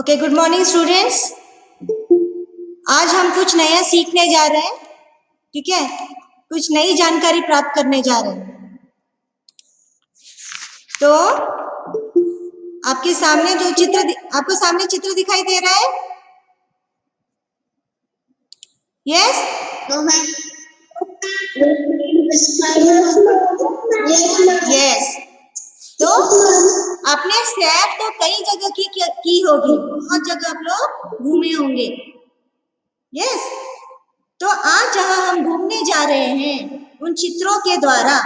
Okay, good morning students. आज हम कुछ नया सीखने जा रहे हैं, ठीक है। कुछ नई जानकारी प्राप्त करने जा रहे हैं। तो आपके सामने जो आपको सामने चित्र दिखाई दे रहा है, यस? यस। तो आपने सैर तो कई जगह की होगी, बहुत जगह आप लोग घूमे होंगे, यस। तो आज जहां हम घूमने जा रहे हैं उन चित्रों के द्वारा,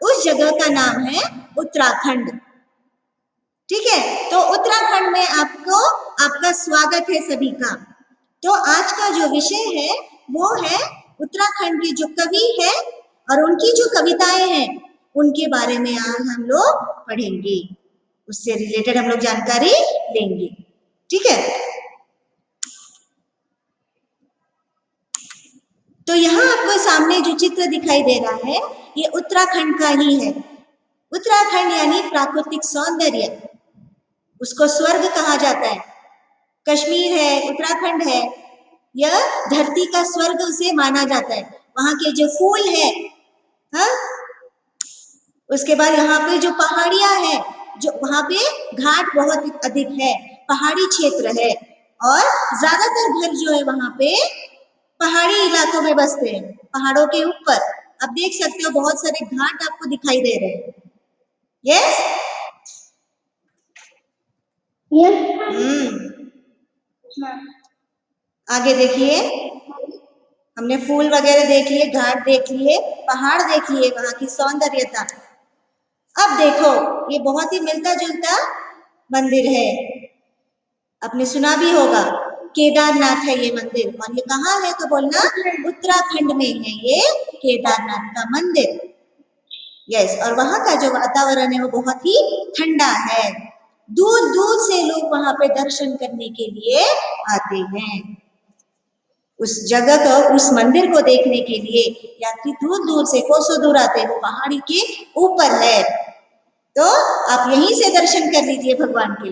उस जगह का नाम है उत्तराखंड, ठीक है। तो उत्तराखंड में आपका स्वागत है सभी का। तो आज का जो विषय है वो है उत्तराखंड के जो कवि है और उनकी जो कविताएं हैं उनके बारे में आज हम लोग पढ़ेंगे, उससे रिलेटेड हम लोग जानकारी लेंगे, ठीक है। तो यहाँ आपको सामने जो चित्र दिखाई दे रहा है ये उत्तराखंड का ही है। उत्तराखंड यानी प्राकृतिक सौंदर्य, उसको स्वर्ग कहा जाता है। कश्मीर है, उत्तराखंड है, यह धरती का स्वर्ग उसे माना जाता है। वहां के जो फूल है, हाँ, उसके बाद यहाँ पे जो पहाड़ियां है, जो वहां पे घाट बहुत अधिक है, पहाड़ी क्षेत्र है और ज्यादातर घर जो है वहां पे पहाड़ी इलाकों में बसते हैं, पहाड़ों के ऊपर। अब देख सकते हो बहुत सारे घाट आपको दिखाई दे रहे हैं, यस? आगे देखिए, हमने फूल वगैरह देख लिए, घाट देख लिए, पहाड़ देख लिए, वहां की सौंदर्यता। अब देखो ये बहुत ही मिलता जुलता मंदिर है, आपने सुना भी होगा, केदारनाथ है ये मंदिर। और ये कहाँ है तो बोलना, उत्तराखंड में है ये केदारनाथ का मंदिर, यस। और वहां का जो वातावरण है वो बहुत ही ठंडा है। दूर दूर से लोग वहां पे दर्शन करने के लिए आते हैं। उस जगह को, उस मंदिर को देखने के लिए यात्री दूर दूर से, कोसों दूर आते हैं। वो पहाड़ी के ऊपर है, तो आप यहीं से दर्शन कर लीजिए भगवान के,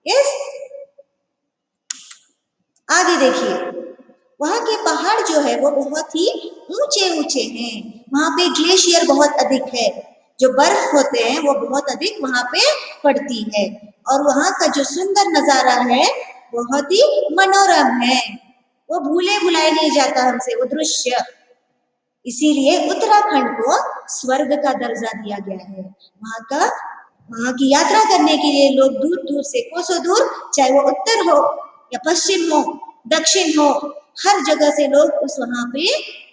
यस। आगे देखिए, वहां के पहाड़ जो है वो बहुत ही ऊंचे ऊंचे हैं। वहां पे ग्लेशियर बहुत अधिक है, जो बर्फ होते हैं वो बहुत अधिक वहां पे पड़ती है। और वहां का जो सुंदर नजारा है बहुत ही मनोरम है, वो भूले भुलाए नहीं जाता हमसे वो दृश्य। इसीलिए उत्तराखंड को स्वर्ग का दर्जा दिया गया है। वहां की यात्रा करने के लिए लोग दूर दूर से, कोसों दूर, चाहे वो उत्तर हो या पश्चिम हो, दक्षिण हो, हर जगह से लोग उस वहां पे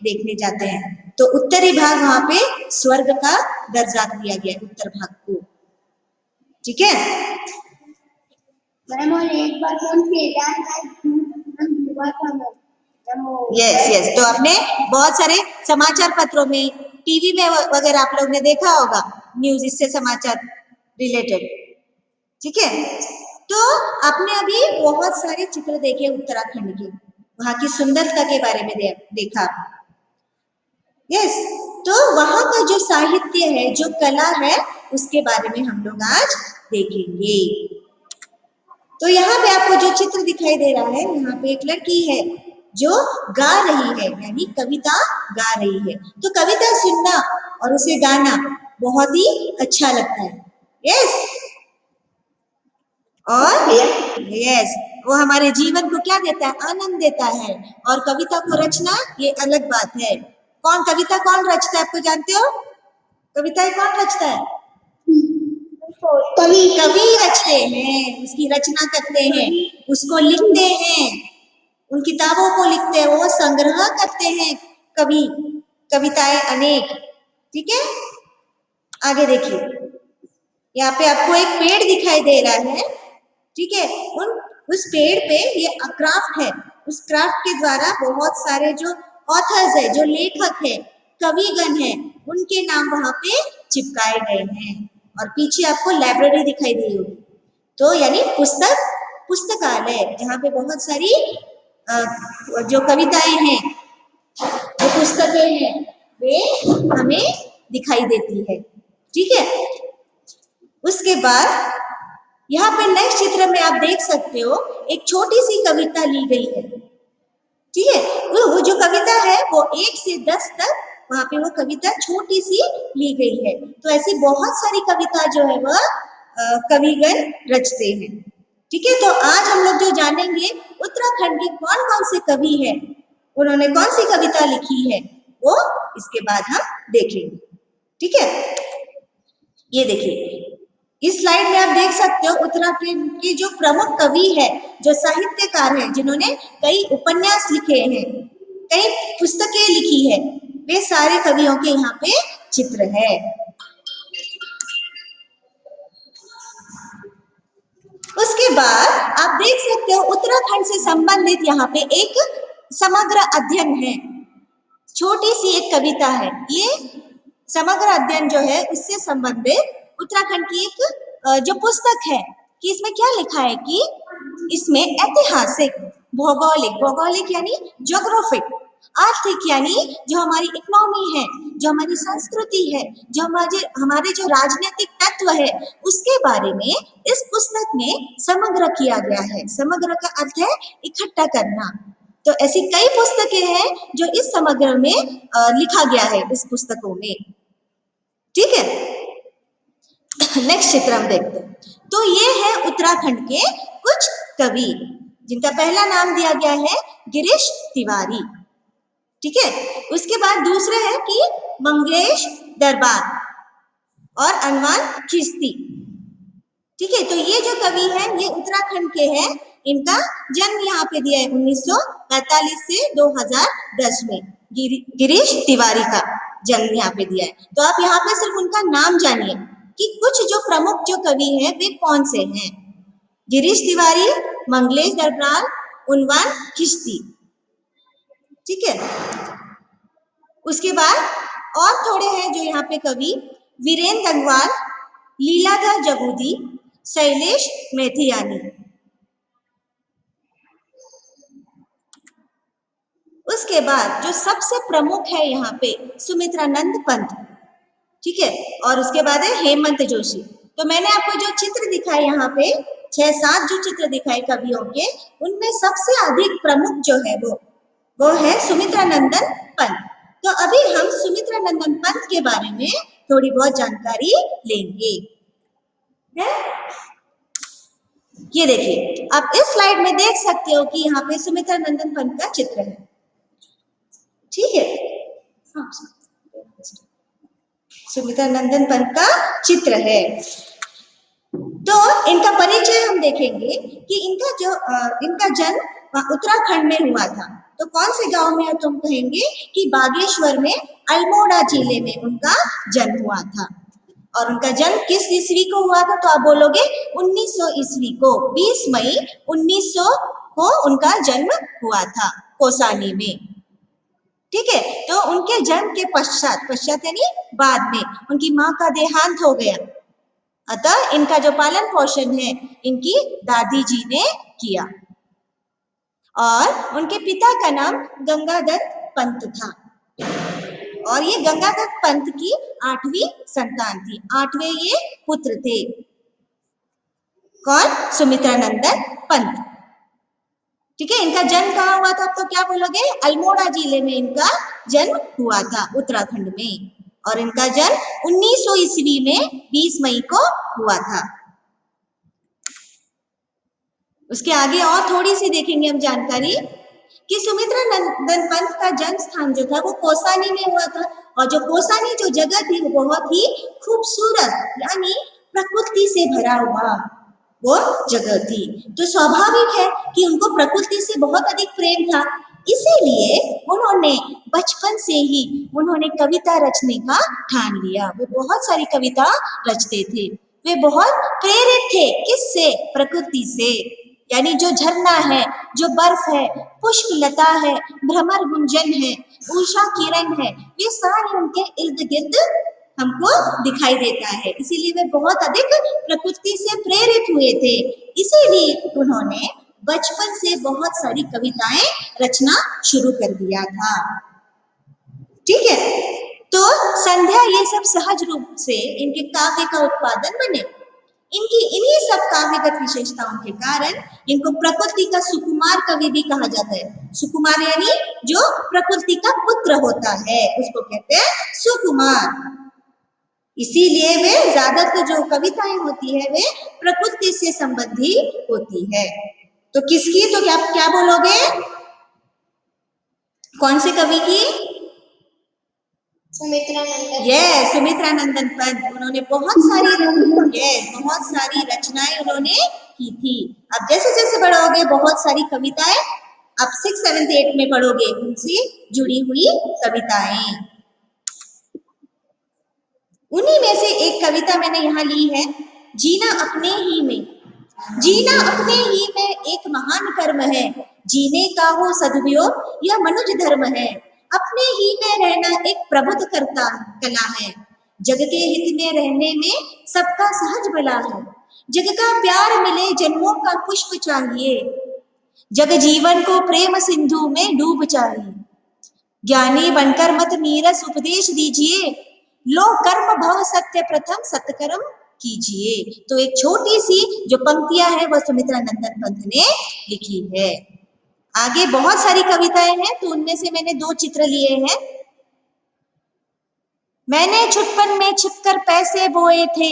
देखने जाते हैं। तो उत्तरी भाग वहां पे स्वर्ग का दर्जा दिया गया है, उत्तर भाग को, ठीक है। मैम और एक बार हम केदारनाथ हुआ था। यस यस, तो आपने बहुत सारे समाचार पत्रों में, टीवी में वगैरह आप लोग ने देखा होगा, न्यूज, इससे समाचार रिलेटेड, ठीक है। तो आपने अभी बहुत सारे चित्र देखे उत्तराखंड के, वहां की सुंदरता के बारे में देखा, यस। तो वहां का जो साहित्य है, जो कला है, उसके बारे में हम लोग आज देखेंगे। तो यहाँ पे आपको जो चित्र दिखाई दे रहा है, यहाँ पे एक लड़की है जो गा रही है, यानी कविता गा रही है। तो कविता सुनना और उसे गाना बहुत ही अच्छा लगता है, यस। और यस, वो हमारे जीवन को क्या देता है, आनंद देता है। और कविता को रचना ये अलग बात है। कविता कौन रचता है, आपको जानते हो? कविताएं कौन रचता है? कवि रचते हैं, उसकी रचना करते हैं, उसको लिखते हैं, उन किताबों को लिखते हैं, वो संग्रह करते हैं कवि, कविताएं अनेक, ठीक है। आगे देखिए, यहाँ पे आपको एक पेड़ दिखाई दे रहा है, ठीक है। उस पेड़ पे ये क्राफ्ट है, उस क्राफ्ट के द्वारा बहुत सारे जो ऑथर्स है, जो लेखक है, कविगण है, उनके नाम वहां पे चिपकाए गए हैं। और पीछे आपको लाइब्रेरी दिखाई दे होगी, तो यानी पुस्तकालय, जहाँ पे बहुत सारी जो कविताएं हैं, जो पुस्तकें हैं, वे हमें दिखाई देती है, ठीक है। उसके बाद यहाँ पे नेक्स्ट चित्र में आप देख सकते हो एक छोटी सी कविता ली गई है। ठीक है, वो जो कविता है वो 1 से 10 तक वहां पे वो कविता छोटी सी ली गई है। तो ऐसी बहुत सारी कविता जो है वह कविगण रचते हैं। ठीक है, तो आज हम लोग जो जानेंगे उत्तराखंड के कौन कौन से कवि हैं, उन्होंने कौन सी कविता लिखी है, वो इसके बाद हम देखेंगे। ठीक है, ये देखिए इस स्लाइड में आप देख सकते हो उत्तराखंड के जो प्रमुख कवि है, जो साहित्यकार हैं, जिन्होंने कई उपन्यास लिखे हैं, कई पुस्तकें लिखी है, वे सारे कवियों के यहाँ पे चित्र है। उसके बाद आप देख सकते हो उत्तराखंड से संबंधित यहाँ पे एक समग्र अध्ययन है, छोटी सी एक कविता है। ये समग्र अध्ययन जो है उससे संबंधित उत्तराखंड की एक जो पुस्तक है कि इसमें क्या लिखा है कि इसमें ऐतिहासिक, भौगोलिक यानी ज्योग्राफिक, आर्थिक यानी जो हमारी इकोनॉमी है, जो हमारी संस्कृति है, जो हमारे जो राजनीतिक तत्व है, उसके बारे में इस पुस्तक में समग्र किया गया है। समग्र का अर्थ है इकट्ठा करना। तो ऐसी कई पुस्तकें हैं जो इस समग्र में लिखा गया है इस पुस्तकों में। ठीक है, नेक्स्ट चित्र हम देखते हैं। तो ये है उत्तराखंड के कुछ कवि, जिनका पहला नाम दिया गया है गिरीश तिवारी। ठीक है, उसके बाद दूसरे है कि मंगेश दरबार और अनवान चिश्ती। ठीक है, तो ये जो कवि हैं ये उत्तराखंड के हैं। इनका जन्म यहाँ पे दिया है 1945 से 2010 में। गिरीश तिवारी का जन्म यहाँ पे दिया है। तो आप यहाँ पे सिर्फ उनका नाम जानिए कि कुछ जो प्रमुख जो कवि हैं वे कौन से हैं। गिरीश तिवारी, मंगलेश दरबार, अनवान चिश्ती। ठीक है, उसके बाद और थोड़े हैं जो यहाँ पे कवि, वीरेंद्र अग्रवाल, लीलाधर जगूदी, शैलेश मेथियानी। उसके बाद जो सबसे प्रमुख है यहाँ पे सुमित्रानंद पंत। ठीक है, और उसके बाद है हेमंत जोशी। तो मैंने आपको जो चित्र दिखाए यहाँ पे 6-7 जो चित्र दिखाए कवियों के, उनमें सबसे अधिक प्रमुख जो है वो है सुमित्रानंदन पंत। तो अभी हम सुमित्रानंदन पंत के बारे में थोड़ी बहुत जानकारी लेंगे। है? ये देखिए आप इस स्लाइड में देख सकते हो कि यहाँ पे सुमित्रानंदन पंत का चित्र है। ठीक है, हाँ, सुमित्रानंदन पंत का चित्र है। तो इनका परिचय हम देखेंगे कि इनका जन्म उत्तराखंड में हुआ था। तो कौन से गांव में है तो हम कहेंगे कि बागेश्वर में अल्मोड़ा जिले में उनका जन्म हुआ था। और उनका जन्म किस ईस्वी को हुआ था तो आप बोलोगे 1900 ईस्वी को। 20 मई 1900 को उनका जन्म हुआ था कौसानी में। ठीक है, तो उनके जन्म के पश्चात यानी बाद में उनकी माँ का देहांत हो गया। अतः इनका जो पालन पोषण है इनकी दादी जी ने किया। और उनके पिता का नाम गंगादत्त पंत था। और ये गंगादत्त पंत की 8वीं संतान थी। 8वें ये पुत्र थे। कौन? सुमित्रानंदन पंत। ठीक है, इनका जन्म कहाँ हुआ था तो क्या बोलोगे? अल्मोड़ा जिले में इनका जन्म हुआ था उत्तराखंड में। और इनका जन्म 1900 ईस्वी में 20 मई को हुआ था। उसके आगे और थोड़ी सी देखेंगे हम जानकारी कि सुमित्रानंदन पंत का जन्म स्थान जो था वो कौसानी में हुआ था। और जो कौसानी जो जगह थी वो बहुत ही खूबसूरत यानी प्रकृति से भरा हुआ वो जगह थी। तो स्वाभाविक है कि उनको प्रकृति से बहुत अधिक प्रेम था। इसीलिए उन्होंने बचपन से ही उन्होंने कविता रचने का ठान लिया। वे बहुत सारी कविता रचते थे। वे बहुत प्रेरित थे किससे? प्रकृति से। यानी जो झरना है, जो बर्फ है, पुष्प लता है, भ्रमर गुंजन है, उषा किरण है, ये सारे उनके इर्द गिर्द हमको दिखाई देता है। इसीलिए वे बहुत अधिक प्रकृति से प्रेरित हुए थे। इसीलिए उन्होंने बचपन से बहुत सारी कविताएं रचना शुरू कर दिया था। ठीक है, तो संध्या ये सब सहज रूप से इनके काव्य का उत्पादन बने। इनकी इन्हीं सब काव्यगत विशेषताओं के कारण इनको प्रकृति का सुकुमार कवि भी कहा जाता है। सुकुमार यानी जो प्रकृति का पुत्र होता है उसको कहते हैं सुकुमार। इसीलिए वे ज्यादातर जो कविताएं होती है वे प्रकृति से संबंधित होती है। तो किसकी, तो क्या क्या बोलोगे, कौन से कवि की? सुमित्रा नंदन। यस, सुमित्रा नंदन पंत। उन्होंने बहुत सारी रचनाएं उन्होंने की थी। अब जैसे जैसे बढ़ोगे बहुत सारी कविताएं अब 6, 7, 8 में पढ़ोगे, उनसे जुड़ी हुई कविताएं। उन्हीं में से एक कविता मैंने यहाँ ली है, जीना अपने ही में। जीना अपने ही में एक महान कर्म है, जीने का हो सदुपयोग यह मनुज धर्म है। अपने ही में रहना एक प्रबुद्ध करता कला है, जग के हित में रहने में सबका सहज भला है। जग का प्यार मिले जन्मों का पुष्प चाहिए, जग जीवन को प्रेम सिंधु में डूब चाहिए। ज्ञानी बनकर मत नीरस उपदेश दीजिए, लो कर्म भव सत्य प्रथम सत्कर्म कीजिए। तो एक छोटी सी जो पंक्तियां हैं वह सुमित्रा नंदन पंत ने लिखी है। आगे बहुत सारी कविताएं हैं, तो उनमें से मैंने 2 चित्र लिए हैं। मैंने छुटपन में छिपकर पैसे बोए थे,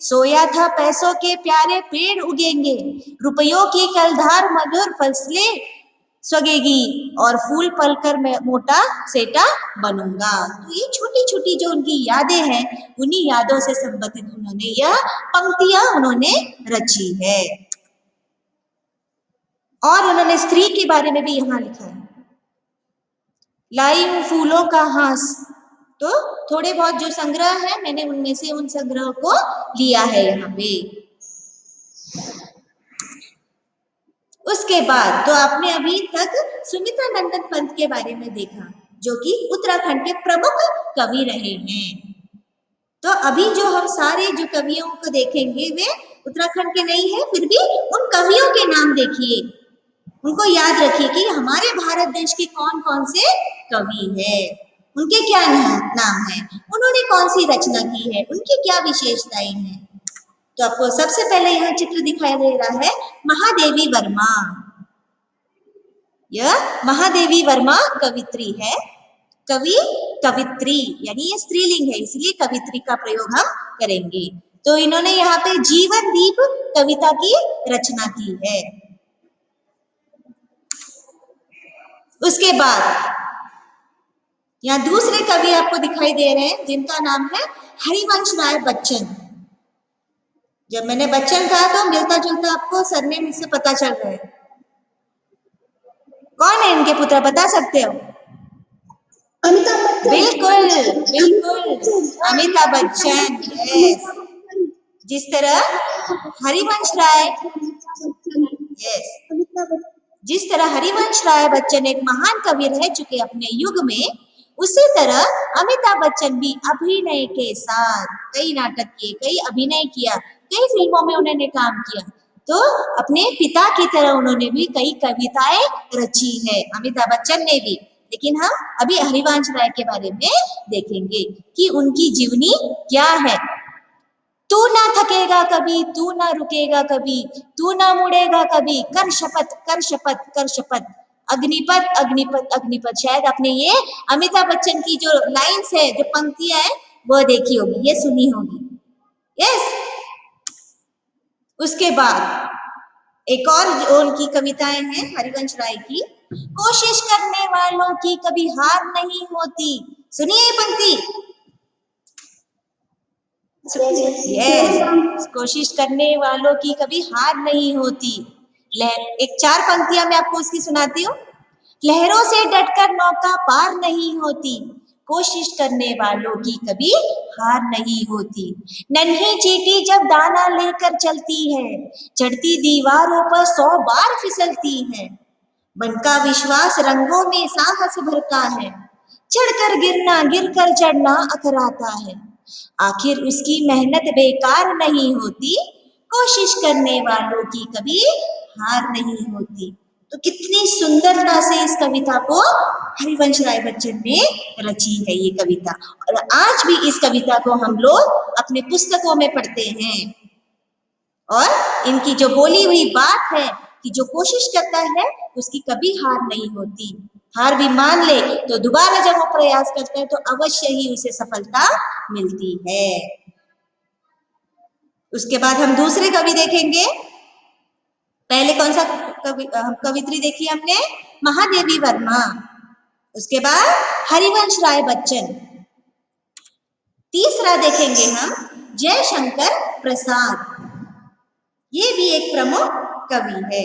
सोया था पैसों के प्यारे पेड़ उगेंगे। रुपयों की कलधार मधुर फसलें सगेगी, और फूल पलकर मैं मोटा सेटा बनूंगा। तो ये छोटी छोटी जो उनकी यादें हैं, उन्हीं यादों से संबंधित उन्होंने यह पंक्तियां उन्होंने रची है। और उन्होंने स्त्री के बारे में भी यहाँ लिखा है, लाई हूं फूलों का हास। तो थोड़े बहुत जो संग्रह है मैंने उनमें से उन संग्रह को लिया है यहाँ पे। उसके बाद तो आपने अभी तक सुमित्रा नंदन पंत के बारे में देखा, जो कि उत्तराखंड के प्रमुख कवि रहे हैं। तो अभी जो हम सारे जो कवियों को देखेंगे वे उत्तराखंड के नहीं है, फिर भी उन कवियों के नाम देखिए, उनको याद रखिए कि हमारे भारत देश के कौन कौन से कवि है, उनके क्या नाम है, उन्होंने कौन सी रचना की है, उनकी क्या विशेषताएं हैं। तो आपको सबसे पहले यहाँ चित्र दिखाई दे रहा है महादेवी वर्मा। यह महादेवी वर्मा कवित्री है। कवि कवित्री यानी ये स्त्रीलिंग है, इसलिए कवित्री का प्रयोग हम करेंगे। तो इन्होंने यहाँ पे जीवन दीप कविता की रचना की है। उसके बाद यहाँ दूसरे कवि आपको दिखाई दे रहे हैं, जिनका नाम है हरिवंश राय बच्चन। जब मैंने बच्चन कहा तो मिलता जुलता आपको सरनेम से पता चल रहा है। कौन है इनके पुत्र, बता सकते हो? अमिताभ बच्चन। बिल्कुल बिल्कुल, अमिताभ बच्चन। यस, जिस तरह हरिवंश राय, यस, जिस तरह हरिवंश राय बच्चन एक महान कवि रह चुके अपने युग में, उसी तरह अमिताभ बच्चन भी अभिनय के साथ कई नाटक किए, कई अभिनय किया, कई फिल्मों में उन्होंने काम किया। तो अपने पिता की तरह उन्होंने भी कई कविताएं रची है, अमिताभ बच्चन ने भी। लेकिन हम अभी हरिवंश राय के बारे में देखेंगे कि उनकी जीवनी क्या है। तू ना थकेगा कभी, तू ना रुकेगा कभी, तू ना मुड़ेगा कभी, कर शपथ कर शपथ कर शपथ, अग्निपथ अग्निपथ अग्निपथ। शायद आपने ये अमिताभ बच्चन की जो लाइन्स है, जो पंक्तियां है, वो देखी होगी, ये सुनी होगी। यस। उसके बाद एक और उनकी कविताएं हैं हरिवंश राय की, कोशिश करने वालों की कभी हार नहीं होती। सुनिए ये पंक्ति। यस, कोशिश करने वालों की कभी हार नहीं होती। एक 4 पंक्तियां मैं आपको उसकी सुनाती हूँ। लहरों से डटकर नौका पार नहीं होती, कोशिश करने वालों की कभी हार नहीं होती। नन्ही चींटी जब दाना लेकर चलती है, चढ़ती दीवारों पर 100 बार फिसलती है। मन का विश्वास रंगों में साहस भरता है, चढ़कर गिरना गिरकर चढ़ना अखराता है। आखिर उसकी मेहनत बेकार नहीं होती, कोशिश करने वालों की कभी हार नहीं होती। तो कितनी सुंदरता से इस कविता को हरिवंश राय बच्चन ने रची है ये कविता, और आज भी इस कविता को हम लोग अपने पुस्तकों में पढ़ते हैं। और इनकी जो बोली हुई बात है कि जो कोशिश करता है उसकी कभी हार नहीं होती, हार भी मान ले तो दोबारा जब वो प्रयास करता है तो अवश्य ही उसे सफलता मिलती है। उसके बाद हम दूसरे कवि देखेंगे। पहले कौन सा कवित्री देखी हमने? महादेवी वर्मा। उसके बाद हरिवंश राय बच्चन। तीसरा देखेंगे हम जयशंकर प्रसाद। ये भी एक प्रमुख कवि है,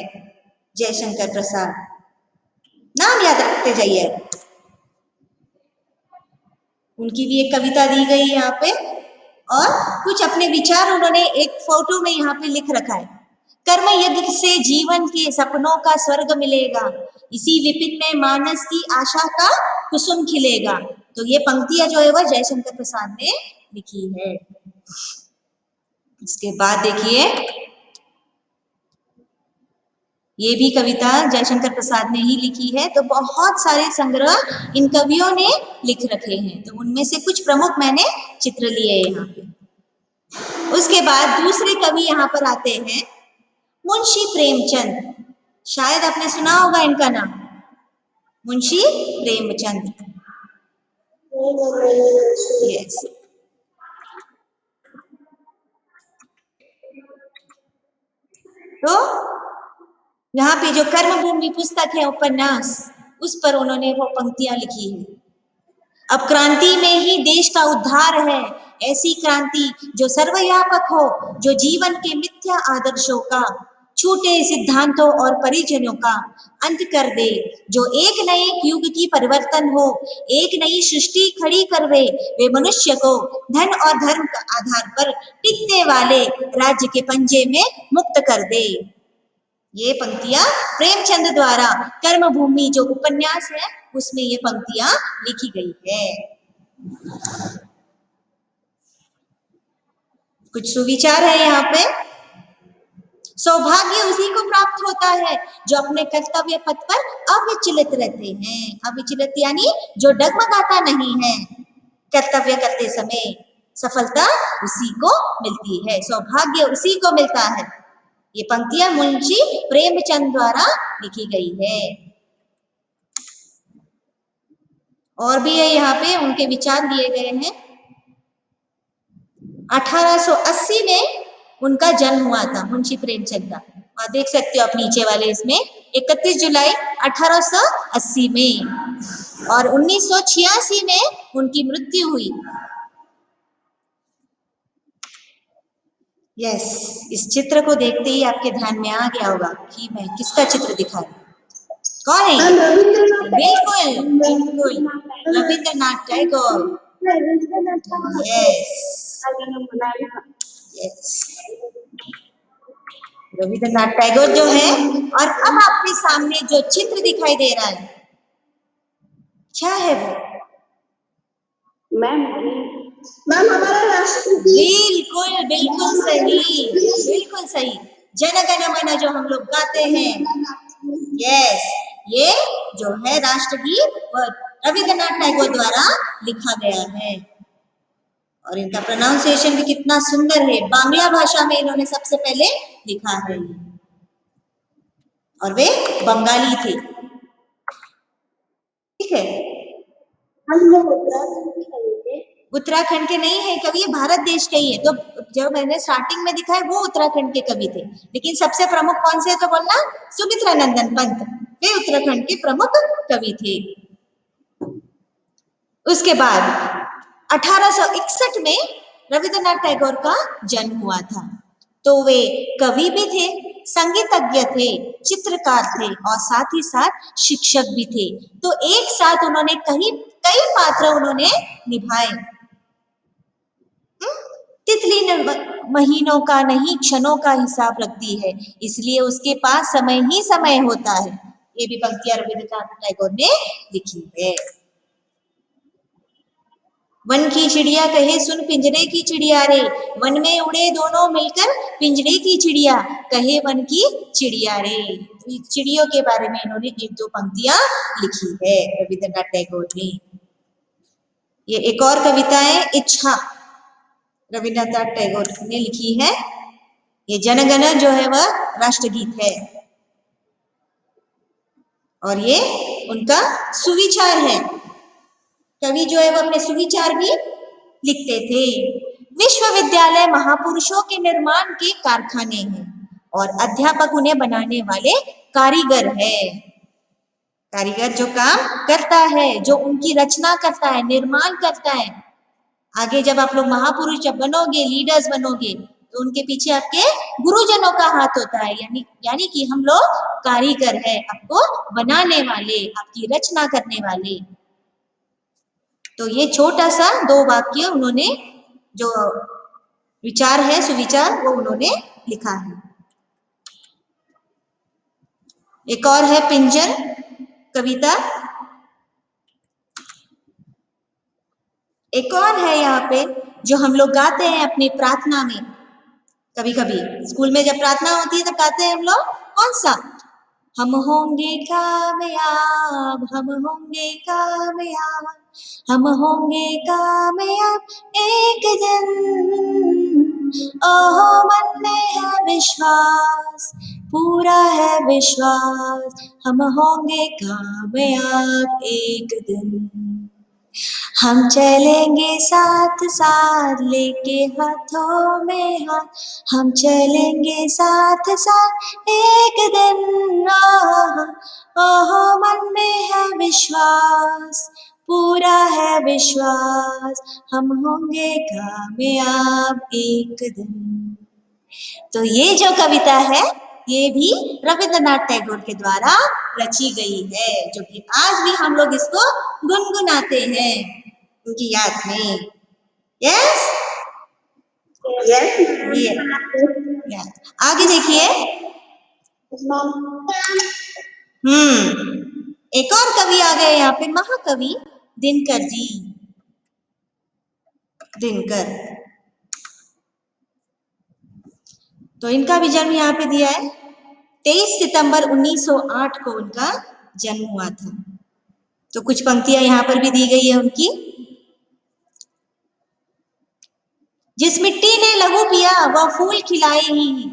जयशंकर प्रसाद। नाम याद रखते जाइए। उनकी भी एक कविता दी गई है यहाँ पे और कुछ अपने विचार उन्होंने एक फोटो में यहाँ पे लिख रखा है। कर्म यज्ञ से जीवन के सपनों का स्वर्ग मिलेगा, इसी विपिन में मानस की आशा का कुसुम खिलेगा। तो ये पंक्तियां जो है वह जयशंकर प्रसाद ने लिखी है। इसके बाद देखिए, ये भी कविता जयशंकर प्रसाद ने ही लिखी है। तो बहुत सारे संग्रह इन कवियों ने लिख रखे हैं, तो उनमें से कुछ प्रमुख मैंने चित्र लिए यहाँ पे। उसके बाद दूसरे कवि यहाँ पर आते हैं मुंशी प्रेमचंद। शायद आपने सुना होगा इनका नाम, मुंशी प्रेमचंद। यस। तो यहाँ पे जो कर्मभूमि पुस्तक है उपन्यास, उस पर उन्होंने वो पंक्तियां लिखी है। अब क्रांति में ही देश का उद्धार है, ऐसी क्रांति जो सर्वव्यापक हो, जो जीवन के मिथ्या आदर्शों का, छूटे सिद्धांतों और परिजनों का अंत कर दे, जो एक नए युग की परिवर्तन हो, एक नई सृष्टि खड़ी करवे, वे मनुष्य को धन और धर्म के आधार पर टिकने वाले राज्य के पंजे में मुक्त कर दे। ये पंक्तियां प्रेमचंद द्वारा कर्मभूमि जो उपन्यास है उसमें ये पंक्तियां लिखी गई है। कुछ सुविचार है यहाँ पे। सौभाग्य उसी को प्राप्त होता है जो अपने कर्तव्य पथ पर अविचलित रहते हैं। अविचलित यानी जो डगमगाता नहीं है, कर्तव्य करते समय सफलता उसी को मिलती है, सौभाग्य उसी को मिलता है। ये पंक्तियां मुंशी प्रेमचंद द्वारा लिखी गई है। और भी है यहाँ पे उनके विचार दिए गए हैं। 1880 में उनका जन्म हुआ था मुंशी प्रेमचंद का, और देख सकते हो आप नीचे वाले इसमें 31 जुलाई 1880 में, और 1986 में उनकी मृत्यु हुई। यस, इस चित्र को देखते ही आपके ध्यान में आ गया होगा कि मैं किसका चित्र दिखा रही हूँ। कौन है? बिल्कुल बिल्कुल, रविंद्रनाथ टैगोर। यस यस, रविंद्रनाथ टैगोर जो है। और अब आपके सामने जो चित्र दिखाई दे रहा है क्या है वो? मैम हमारा राष्ट्रपति। बिल्कुल बिल्कुल सही, बिल्कुल सही। जन गण मन जो हम लोग गाते हैं, यस, ये जो है राष्ट्रगीत वो रविंद्रनाथ टैगोर द्वारा लिखा गया है। और इनका प्रोनाउंसिएशन भी कितना सुंदर है, बांग्ला भाषा में इन्होंने सबसे पहले लिखा है, और वे बंगाली थे। ठीक है, हम लोग उत्तराखंड के नहीं है कवि, भारत देश के ही है। तो जो मैंने स्टार्टिंग में दिखा है वो उत्तराखंड के कवि थे, लेकिन सबसे प्रमुख कौन से है तो बोलना सुमित्रा नंदन पंत, वे उत्तराखंड के प्रमुख कवि थे। उसके बाद 1861 में रविंद्रनाथ टैगोर का जन्म हुआ था। तो वे कवि भी थे, संगीतज्ञ थे, चित्रकार थे और साथ ही साथ शिक्षक भी थे। तो एक साथ उन्होंने कई पात्र उन्होंने निभाए। तितली महीनों का नहीं क्षणों का हिसाब रखती है, इसलिए उसके पास समय ही समय होता है। ये भी पंक्तियां रविंद्रनाथ टैगोर ने लिखी है। वन की चिड़िया कहे सुन पिंजरे की चिड़िया रे, वन में उड़े दोनों मिलकर पिंजरे की चिड़िया, कहे वन की चिड़िया रे। तो चिड़ियों के बारे में इन्होंने एक दो पंक्तियां लिखी है रविंद्रनाथ टैगोर ने। ये एक और कविता है इच्छा, रविंद्रनाथ टैगोर ने लिखी है। ये जनगण जो है वह राष्ट्रगीत है और ये उनका सुविचार है। कवि जो है वो अपने सुविचार भी लिखते थे। विश्वविद्यालय महापुरुषों के निर्माण के कारखाने हैं और अध्यापक उन्हें बनाने वाले कारीगर है। कारीगर जो काम करता है, जो उनकी रचना करता है, निर्माण करता है। आगे जब आप लोग महापुरुष जब बनोगे, लीडर्स बनोगे, तो उनके पीछे आपके गुरुजनों का हाथ होता है। यानी कि हम लोग कारीगर है, आपको बनाने वाले, आपकी रचना करने वाले। तो ये छोटा सा 2 वाक्य उन्होंने जो विचार है, सुविचार, वो उन्होंने लिखा है। एक और है पिंजर कविता। एक और है यहाँ पे जो हम लोग गाते हैं अपनी प्रार्थना में। कभी कभी स्कूल में जब प्रार्थना होती है तब गाते हैं हम लोग। कौन सा? हम होंगे कामयाब, हम होंगे कामयाब, हम होंगे कामयाब एक दिन। ओहो मन में है विश्वास, पूरा है विश्वास, हम होंगे कामयाब एक दिन। हम चलेंगे साथ साथ लेके हाथों में हाथ, हम चलेंगे साथ साथ एक दिन। ओहो मन में है विश्वास, पूरा है विश्वास, हम होंगे कामयाब एक दिन। तो ये जो कविता है ये भी रविंद्रनाथ टैगोर के द्वारा रची गई है, जो कि आज भी हम लोग इसको गुनगुनाते हैं उनकी याद में। यस ये आगे देखिए। एक और कवि आ गए यहाँ पे, महाकवि दिनकर जी। दिनकर, तो इनका भी जन्म यहाँ पे दिया है। 23 सितंबर 1908 को उनका जन्म हुआ था। तो कुछ पंक्तियां यहाँ पर भी दी गई है उनकी। जिस मिट्टी ने लहू पिया वह फूल खिलाए ही,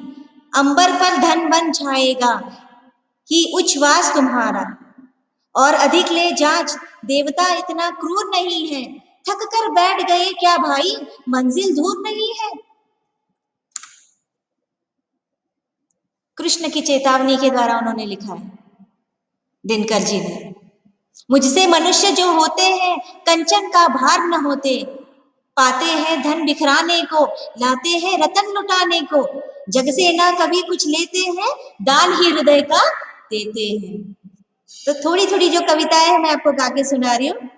अंबर पर धन बन छाएगा कि उच्छ्वास तुम्हारा। और अधिक ले जांच, देवता इतना क्रूर नहीं है, थक कर बैठ गए क्या भाई, मंजिल दूर नहीं है। कृष्ण की चेतावनी के द्वारा उन्होंने लिखा है दिनकर जी ने। मुझसे मनुष्य जो होते हैं कंचन का भार न होते, पाते हैं धन बिखराने को, लाते हैं रतन लुटाने को, जग से ना कभी कुछ लेते हैं, दान ही हृदय का देते हैं। तो थोड़ी थोड़ी जो कविताएं हैं मैं आपको गा के सुना रही हूँ,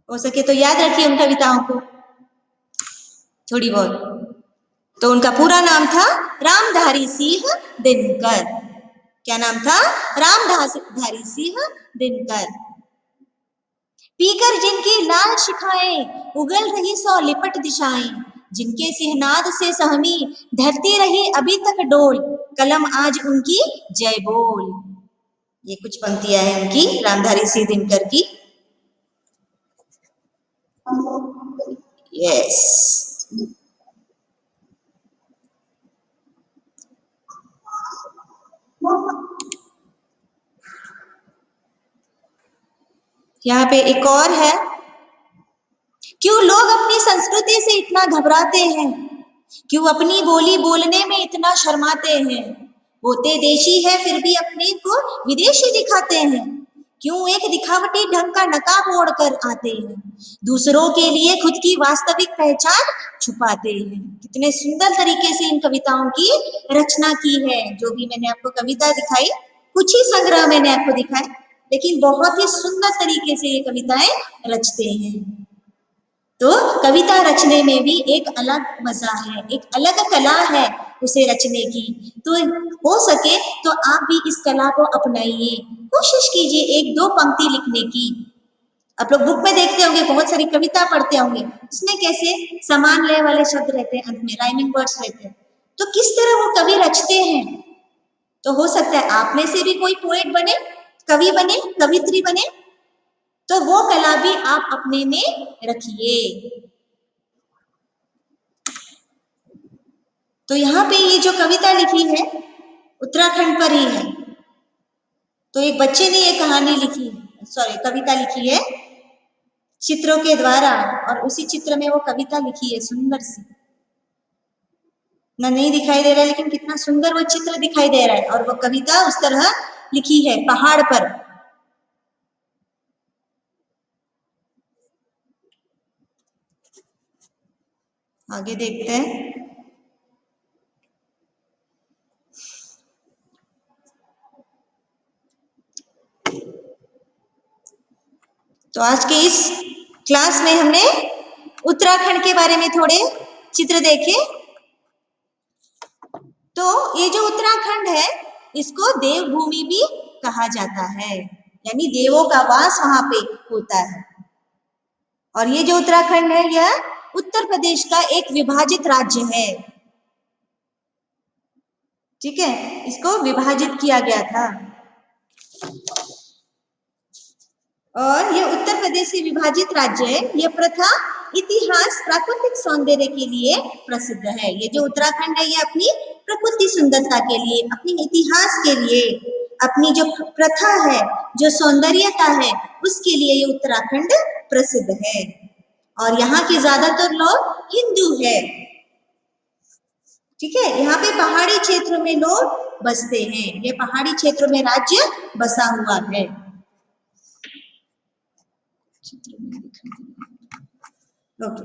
हो सके तो याद रखिए उन कविताओं को थोड़ी बहुत। तो उनका पूरा नाम था रामधारी सिंह दिनकर। क्या नाम था? रामधारी सिंह दिनकर। पीकर जिनकी लाल शिखाएं, उगल रही 100 लिपट दिशाएं, जिनके सिहनाद से सहमी धरती रही अभी तक डोल, कलम आज उनकी जय बोल। ये कुछ पंक्तियां हैं उनकी, रामधारी सिंह दिनकर की। यस, यहाँ पे एक और है। क्यों लोग अपनी संस्कृति से इतना घबराते हैं, क्यों अपनी बोली बोलने में इतना शर्माते हैं, होते देशी है फिर भी अपने को विदेशी दिखाते हैं, क्यों एक दिखावटी ढंग का नकाब ओढ़कर आते हैं, दूसरों के लिए खुद की वास्तविक पहचान छुपाते हैं। कितने सुंदर तरीके से इन कविताओं की रचना की है। जो भी मैंने आपको कविता दिखाई, कुछ ही संग्रह मैंने आपको दिखाए, लेकिन बहुत ही सुंदर तरीके से ये कविताएं रचते हैं। तो कविता रचने में भी एक अलग मजा है, एक अलग कला है उसे रचने की। तो हो सके तो आप भी इस कला को अपनाइए, कोशिश कीजिए 1-2 पंक्ति लिखने की। आप लोग बुक में देखते होंगे, बहुत सारी कविता पढ़ते होंगे, उसमें कैसे समान लय वाले शब्द रहते हैं, अंत में राइमिंग वर्ड्स रहते हैं। तो किस तरह वो कवि रचते हैं। तो हो सकता है आप में से भी कोई पोएट बने, कवि बने, कवित्री बने। तो वो कला भी आप अपने में रखिए। तो यहाँ पे ये जो कविता लिखी है उत्तराखंड पर ही है। तो एक बच्चे ने ये कहानी लिखी, सॉरी कविता लिखी है चित्रों के द्वारा, और उसी चित्र में वो कविता लिखी है सुंदर सी। ना नहीं दिखाई दे रहा है, लेकिन कितना सुंदर वो चित्र दिखाई दे रहा है, और वो कविता उस तरह लिखी है पहाड़ पर। आगे देखते हैं। तो आज के इस क्लास में हमने उत्तराखंड के बारे में थोड़े चित्र देखे। तो ये जो उत्तराखंड है इसको देवभूमि भी कहा जाता है, यानी देवों का वास वहां पे होता है। और ये जो उत्तराखंड है यह उत्तर प्रदेश का एक विभाजित राज्य है। ठीक है, इसको विभाजित किया गया था, और ये उत्तर प्रदेश से विभाजित राज्य है। यह प्रथा इतिहास प्राकृतिक सौंदर्य के लिए प्रसिद्ध है। ये जो उत्तराखंड है ये अपनी प्रकृति सुंदरता के लिए, अपनी इतिहास के लिए, अपनी जो प्रथा है, जो सौंदर्यता है, उसके लिए ये उत्तराखंड प्रसिद्ध है। और यहाँ के ज्यादातर लोग हिंदू है। ठीक है, यहाँ पे पहाड़ी क्षेत्रों में लोग बसते हैं। ये पहाड़ी क्षेत्रों में राज्य बसा हुआ है। ओके,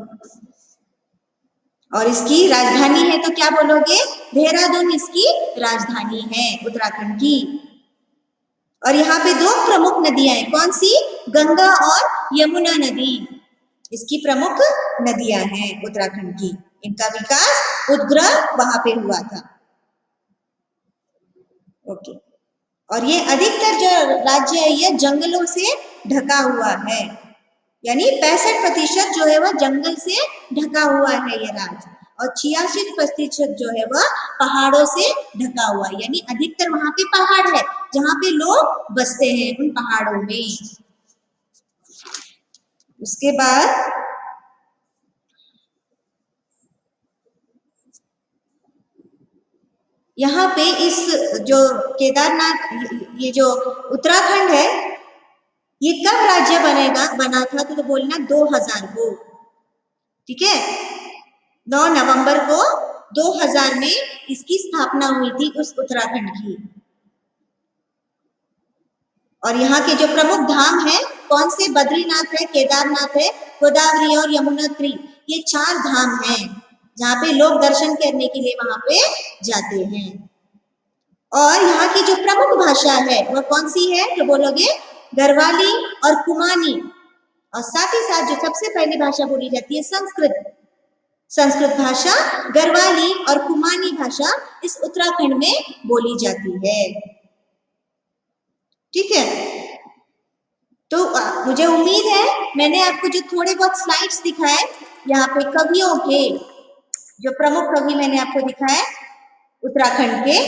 और इसकी राजधानी है तो क्या बोलोगे? देहरादून इसकी राजधानी है उत्तराखंड की। और यहाँ पे दो प्रमुख नदियां हैं, कौन सी? गंगा और यमुना नदी इसकी प्रमुख नदियां हैं उत्तराखंड की। इनका विकास उद्गम वहां पे हुआ था। ओके, और ये अधिकतर जो राज्य है ये जंगलों से ढका हुआ है, यानी 65% जो है वह जंगल से ढका हुआ है ये राज्य, और 86% जो है वह पहाड़ों से ढका हुआ है, यानी अधिकतर वहां पे पहाड़ है जहां पे लोग बसते हैं उन पहाड़ों में। उसके बाद यहाँ पे इस जो केदारनाथ, ये जो उत्तराखंड है ये कब राज्य बना था? तो बोलना 2000 को। ठीक है, 9 नवंबर को 2000 में इसकी स्थापना हुई थी उस उत्तराखंड की। और यहाँ के जो प्रमुख धाम है कौन से? बद्रीनाथ है, केदारनाथ है, गोदावरी और यमुनोत्री, ये 4 धाम हैं जहाँ पे लोग दर्शन करने के लिए वहां पे जाते हैं। और यहाँ की जो प्रमुख भाषा है वह कौन सी है? तो बोलोगे गढ़वाली और कुमानी, और साथ ही साथ जो सबसे पहली भाषा बोली जाती है संस्कृत। संस्कृत भाषा, गढ़वाली और कुमानी भाषा इस उत्तराखंड में बोली जाती है। ठीक है, तो मुझे उम्मीद है मैंने आपको जो थोड़े बहुत स्लाइड्स दिखाए यहाँ पे कवियों के, जो प्रमुख कवि मैंने आपको दिखाए उत्तराखंड के,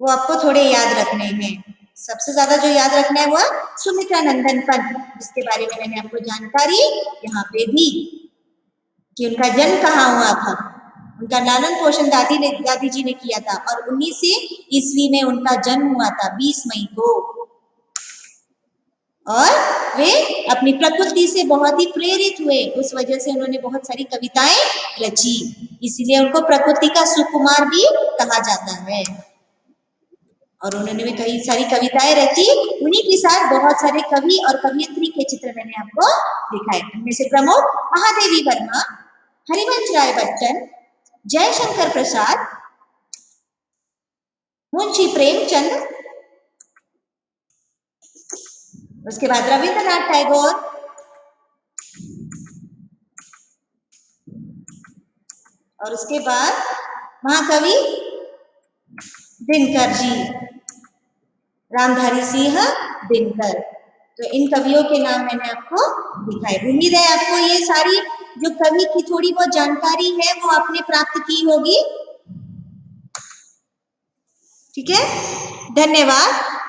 वो आपको थोड़े याद रखने हैं। सबसे ज्यादा जो याद रखना है वह सुमित्रा नंदन पंत, जिसके बारे में मैंने आपको जानकारी यहाँ पे दी कि उनका जन्म कहाँ हुआ था। उनका लालन पोषण दादी जी ने किया था, और 1900 ईस्वी में उनका जन्म हुआ था 20 मई को। और वे अपनी प्रकृति से बहुत ही प्रेरित हुए, उस वजह से उन्होंने बहुत सारी कविताएं रची, इसीलिए उनको प्रकृति का सुकुमार भी कहा जाता है। और उन्होंने भी कई सारी कविताएं रची। उन्हीं के साथ बहुत सारे कवि और कवियत्री के चित्र मैंने आपको दिखाए। इनमें से प्रमुख महादेवी वर्मा, हरिवंश राय बच्चन, जयशंकर प्रसाद, मुंशी प्रेमचंद, उसके बाद रविंद्रनाथ टैगोर, और उसके बाद महाकवि दिनकर जी, रामधारी सिंह दिनकर। तो इन कवियों के नाम मैंने आपको दिखाए। उम्मीद है आपको ये सारी जो कवि की थोड़ी बहुत जानकारी है वो आपने प्राप्त की होगी। ठीक है, धन्यवाद।